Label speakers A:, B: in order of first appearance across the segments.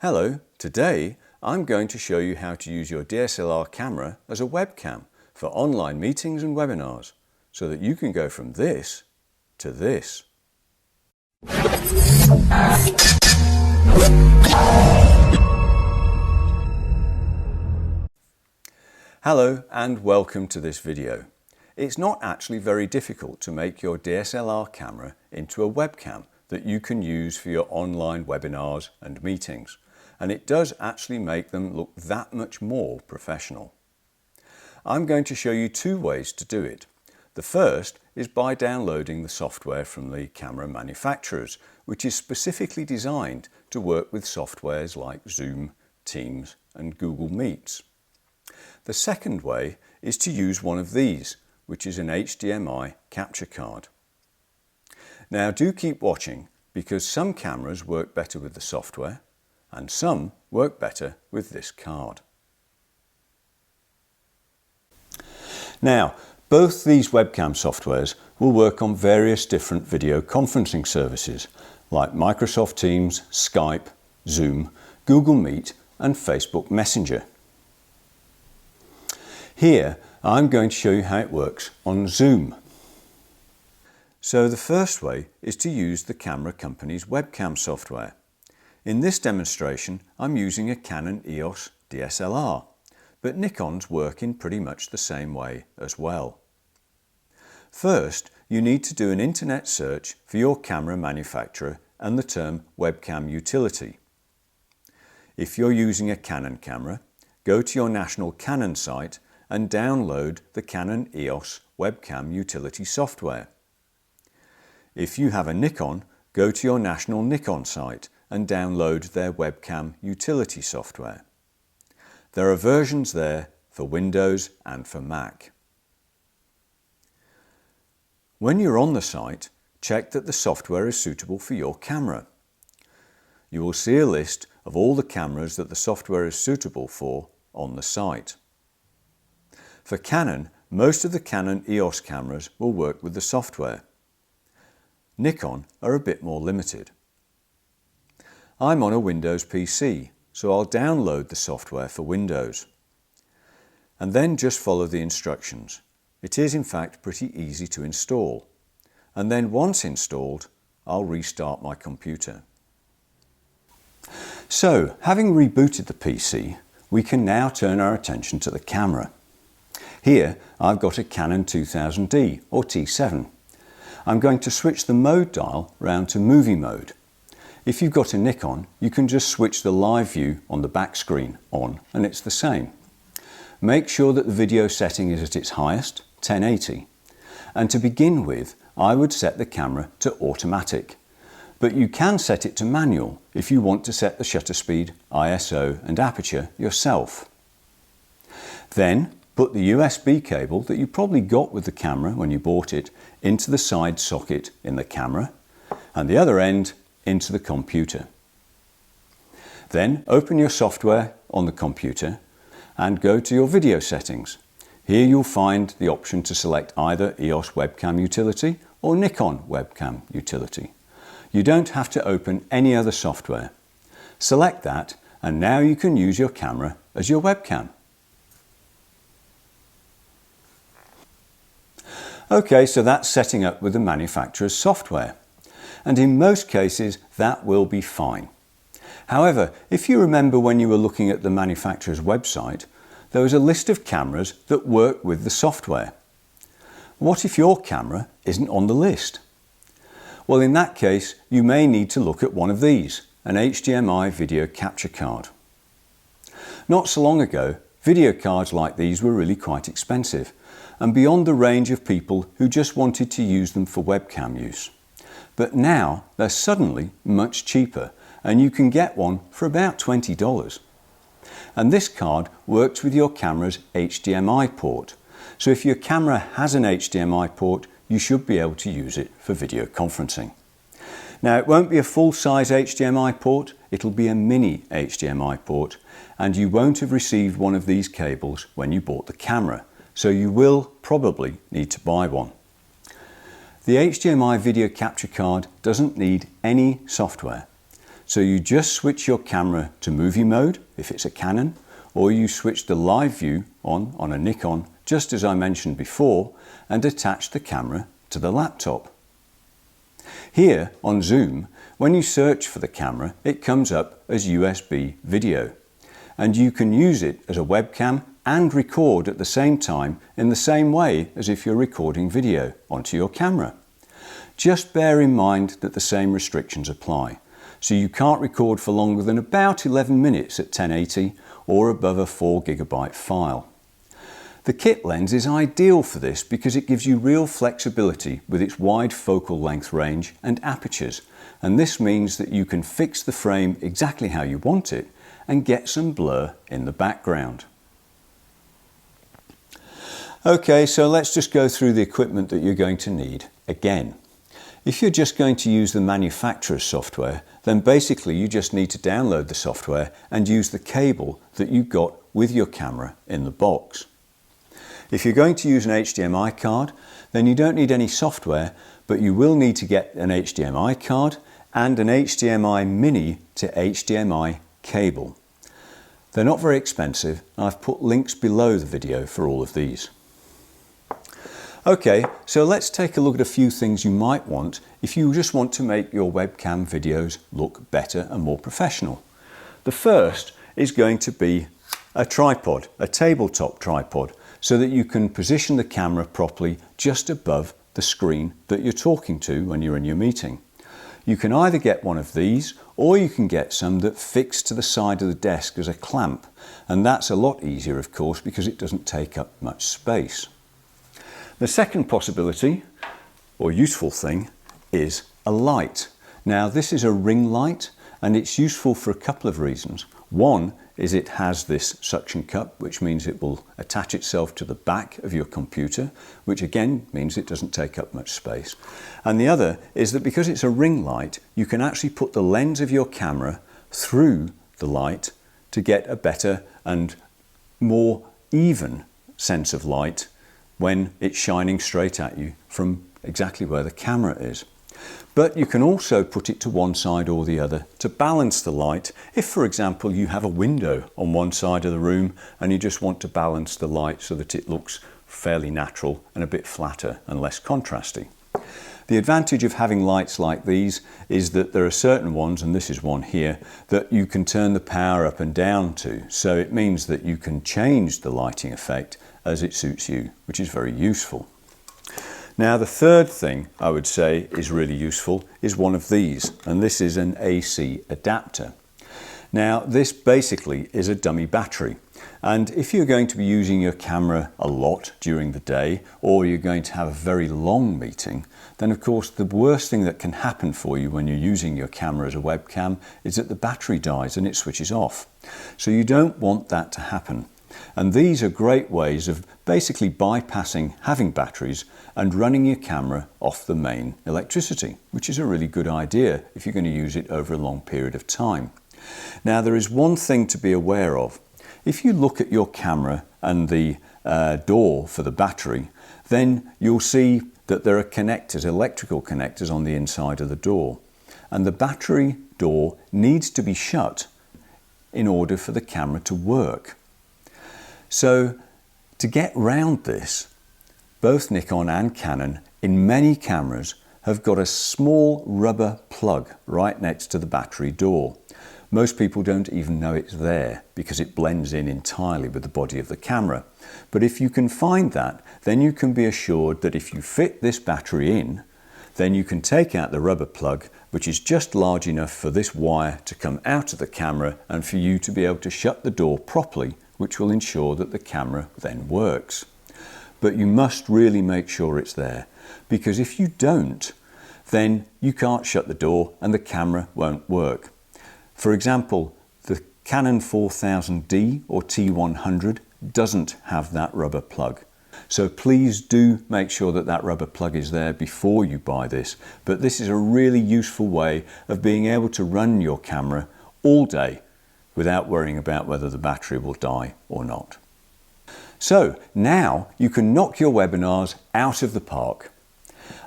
A: Hello, today I'm going to show you how to use your DSLR camera as a webcam for online meetings and webinars so that you can go from this to this. Hello and welcome to this video. It's not actually very difficult to make your DSLR camera into a webcam that you can use for your online webinars and meetings. And it does actually make them look that much more professional. I'm going to show you two ways to do it. The first is by downloading the software from the camera manufacturers, which is specifically designed to work with softwares like Zoom, Teams and Google Meets. The second way is to use one of these, which is an HDMI capture card. Now do keep watching because some cameras work better with the software and some work better with this card. Now, both these webcam softwares will work on various different video conferencing services like Microsoft Teams, Skype, Zoom, Google Meet and Facebook Messenger. Here, I'm going to show you how it works on Zoom. So the first way is to use the camera company's webcam software. In this demonstration, I'm using a Canon EOS DSLR, but Nikon's work in pretty much the same way as well. First, you need to do an internet search for your camera manufacturer and the term webcam utility. If you're using a Canon camera, go to your national Canon site and download the Canon EOS webcam utility software. If you have a Nikon, go to your national Nikon site and download their webcam utility software. There are versions there for Windows and for Mac. When you're on the site, check that the software is suitable for your camera. You will see a list of all the cameras that the software is suitable for on the site. For Canon, most of the Canon EOS cameras will work with the software. Nikon are a bit more limited. I'm on a Windows PC, so I'll download the software for Windows. And then just follow the instructions. It is in fact pretty easy to install. And then once installed, I'll restart my computer. So, having rebooted the PC, we can now turn our attention to the camera. Here, I've got a Canon 2000D or T7. I'm going to switch the mode dial round to movie mode. If you've got a Nikon, you can just switch the live view on the back screen on and it's the same. Make sure that the video setting is at its highest, 1080. And to begin with, I would set the camera to automatic. But you can set it to manual if you want to set the shutter speed, ISO and aperture yourself. Then put the USB cable that you probably got with the camera when you bought it into the side socket in the camera and the other end into the computer. Then open your software on the computer and go to your video settings. Here you'll find the option to select either EOS webcam utility or Nikon webcam utility. You don't have to open any other software. Select that and now you can use your camera as your webcam. Okay, so that's setting up with the manufacturer's software. And in most cases, that will be fine. However, if you remember when you were looking at the manufacturer's website, there was a list of cameras that work with the software. What if your camera isn't on the list? Well, in that case, you may need to look at one of these, an HDMI video capture card. Not so long ago, video cards like these were really quite expensive and beyond the range of people who just wanted to use them for webcam use. But now they're suddenly much cheaper and you can get one for about $20. And this card works with your camera's HDMI port. So if your camera has an HDMI port, you should be able to use it for video conferencing. Now it won't be a full-size HDMI port, it'll be a mini HDMI port and you won't have received one of these cables when you bought the camera. So you will probably need to buy one. The HDMI video capture card doesn't need any software. So you just switch your camera to movie mode if it's a Canon, or you switch the live view on a Nikon, just as I mentioned before, and attach the camera to the laptop. Here on Zoom, when you search for the camera, it comes up as USB video, and you can use it as a webcam and record at the same time in the same way as if you're recording video onto your camera. Just bear in mind that the same restrictions apply. So you can't record for longer than about 11 minutes at 1080 or above a 4 GB file. The kit lens is ideal for this because it gives you real flexibility with its wide focal length range and apertures, and this means that you can fix the frame exactly how you want it and get some blur in the background. Okay, so let's just go through the equipment that you're going to need again. If you're just going to use the manufacturer's software, then basically you just need to download the software and use the cable that you got with your camera in the box. If you're going to use an HDMI card, then you don't need any software, but you will need to get an HDMI card and an HDMI mini to HDMI cable. They're not very expensive. I've put links below the video for all of these. Okay, so let's take a look at a few things you might want if you just want to make your webcam videos look better and more professional. The first is going to be a tripod, a tabletop tripod, so that you can position the camera properly just above the screen that you're talking to when you're in your meeting. You can either get one of these or you can get some that fix to the side of the desk as a clamp, and that's a lot easier of course because it doesn't take up much space. The second possibility, or useful thing, is a light. Now this is a ring light and it's useful for a couple of reasons. One is it has this suction cup, which means it will attach itself to the back of your computer, which again means it doesn't take up much space. And the other is that because it's a ring light, you can actually put the lens of your camera through the light to get a better and more even sense of light when it's shining straight at you from exactly where the camera is. But you can also put it to one side or the other to balance the light. If, for example, you have a window on one side of the room and you just want to balance the light so that it looks fairly natural and a bit flatter and less contrasty. The advantage of having lights like these is that there are certain ones, and this is one here, that you can turn the power up and down to. So it means that you can change the lighting effect as it suits you, which is very useful. Now the third thing I would say is really useful is one of these, and this is an AC adapter. Now this basically is a dummy battery, and if you're going to be using your camera a lot during the day or you're going to have a very long meeting, then of course the worst thing that can happen for you when you're using your camera as a webcam is that the battery dies and it switches off. So you don't want that to happen. And these are great ways of basically bypassing having batteries and running your camera off the main electricity, which is a really good idea if you're going to use it over a long period of time. Now there is one thing to be aware of. If you look at your camera and the door for the battery, then you'll see that there are connectors, electrical connectors on the inside of the door. And the battery door needs to be shut in order for the camera to work. So to get round this, both Nikon and Canon in many cameras have got a small rubber plug right next to the battery door. Most people don't even know it's there because it blends in entirely with the body of the camera. But if you can find that, then you can be assured that if you fit this battery in, then you can take out the rubber plug, which is just large enough for this wire to come out of the camera and for you to be able to shut the door properly, which will ensure that the camera then works. But you must really make sure it's there, because if you don't, then you can't shut the door and the camera won't work. For example, the Canon 4000D or T100 doesn't have that rubber plug. So please do make sure that that rubber plug is there before you buy this. But this is a really useful way of being able to run your camera all day without worrying about whether the battery will die or not. So now you can knock your webinars out of the park.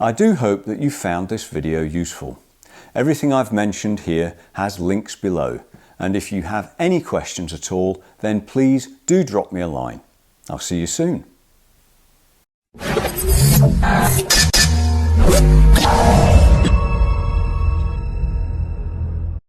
A: I do hope that you found this video useful. Everything I've mentioned here has links below, and if you have any questions at all, then please do drop me a line. I'll see you soon.